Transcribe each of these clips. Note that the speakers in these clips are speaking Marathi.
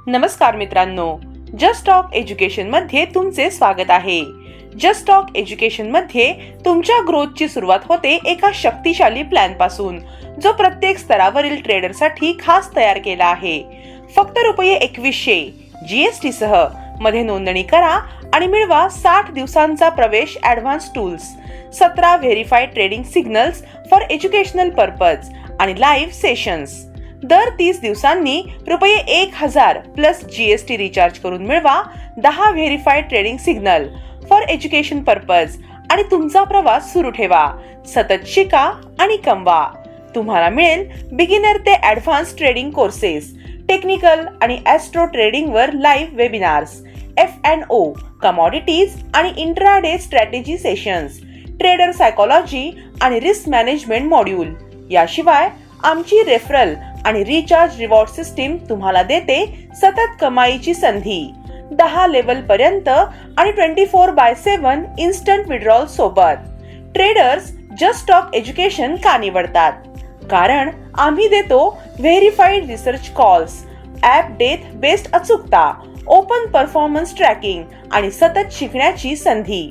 नमस्कार मित्रांनो, जस्ट टॉक एज्युकेशन मध्ये तुमचे स्वागत आहे. जस्ट टॉक एज्युकेशन मध्ये तुमच्या ग्रोथची सुरुवात होते एका शक्तिशाली प्लॅन पासून, जो प्रत्येक स्तरावरील ट्रेडरसाठी खास तयार केला आहे. फक्त ₹2100 GST सह मध्ये नोंदणी करा आणि मिळवा 60 दिवसांचा प्रवेश advance tools, 17 verified trading signals for educational purpose आणि लाईव्ह सेशन्स. दर 30 दिवसांनी ₹1000 प्लस GST रिचार्ज करून मिळवा 10 verified trading signal for education purpose आणि तुमचा प्रवास सुरू ठेवा. सतत शिका आणि कमवा. तुम्हाला मिळेल बिगिनर ते ॲडव्हान्स ट्रेडिंग कोर्सेस, टेक्निकल आणि ॲस्ट्रो ट्रेडिंग वर लाईव्ह वेबिनार्स, F&O, कमॉडिटीज आणि intraday strategy sessions, trader psychology आणि रिस्क मॅनेजमेंट मॉड्यूल. याशिवाय आमची रेफरल आणि रिचार्ज रिवॉर्ड सिस्टीम तुम्हाला देते सतत कमाईची संधी. 10 लेवल पर्यंत आणि 24/7 इन्स्टंट विड्रॉल सोबत. ट्रेडर्स जस्ट टॉक एज्युकेशन का निवडतात? कारण आम्ही देतो verified research calls, app death based अचूकता, ओपन परफॉर्मन्स ट्रॅकिंग आणि सतत शिकण्याची संधी.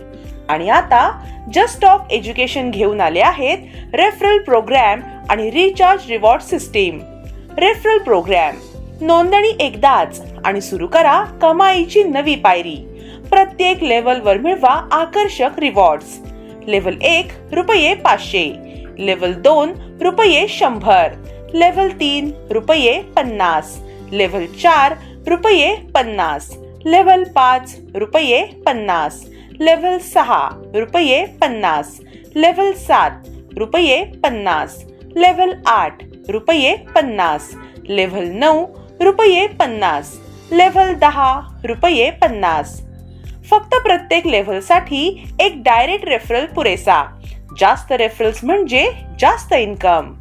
आणि आता जस्ट टॉक एज्युकेशन घेऊन आले आहेत रेफरल प्रोग्राम आणि recharge reward system. Referral programme: नोंदणी एकदाच आणि सुरू करा कमाईची नवी पायरी. प्रत्येक लेवलवर मिळवा आकर्षक rewards. Level 1 ₹500, level 2 ₹100, level 3 ₹50, level 4 ₹50, level 5 ₹50, level 6 ₹50, level 7 ₹50, level 8 ₹50, level 9 ₹50, level 10 ₹50. फक्त प्रत्येक लेव्हलसाठी एक डायरेक्ट रेफरल पुरेसा. जास्त रेफरल्स म्हणजे जास्त income.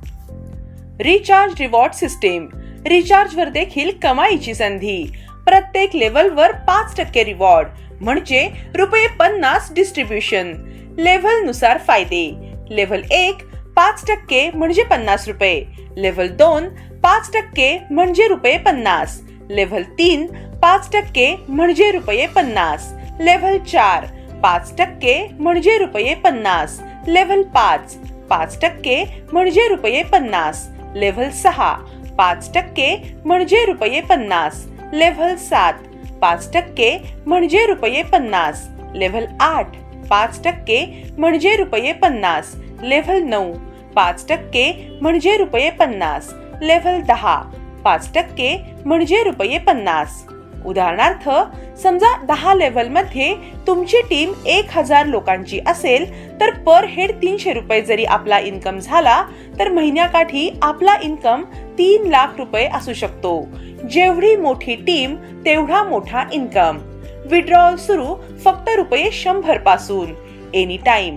Recharge reward system: recharge वर देखील कमाईची संधी. प्रत्येक लेव्हलवर 5% रिवॉर्ड म्हणजे ₹50 डिस्ट्रीब्युशन. लेव्हल नुसार फायदे: लेव्हल 1 5% म्हणजे ₹50, लेव्हल 2 5% म्हणजे ₹50, लेव्हल 3 5% म्हणजे ₹50, लेव्हल 4 5% म्हणजे ₹50, लेव्हल 5 5% म्हणजे ₹50, लेव्हल 6 5% म्हणजे ₹50, लेव्हल 7 5% म्हणजे ₹50, लेव्हल 8 5% म्हणजे ₹50, लेव्हल 9 5% म्हणजे ₹50, लेव्हल 10 5% म्हणजे ₹50. उदाहरणार्थ, समजा 10 लेव्हल मध्ये तुमची टीम 1000 लोकांची असेल तर पर हेड ₹300 जरी आपला इन्कम झाला तर महिन्याकाठी आपला इन्कम ₹3 लाख असू शकतो. जेवढी मोठी टीम तेवढा मोठा इन्कम. विड्रॉल सुरू फक्त ₹100 पासून. Any time.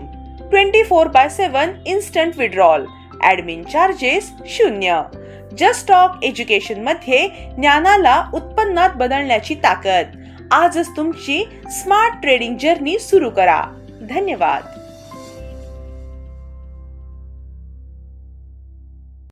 24/7 instant withdrawal. Admin charges 0. Just talk education मध्ये ज्ञानाला उत्पन्नात बदलण्याची ताकद. आजच तुमची स्मार्ट ट्रेडिंग जर्नी सुरू करा. धन्यवाद.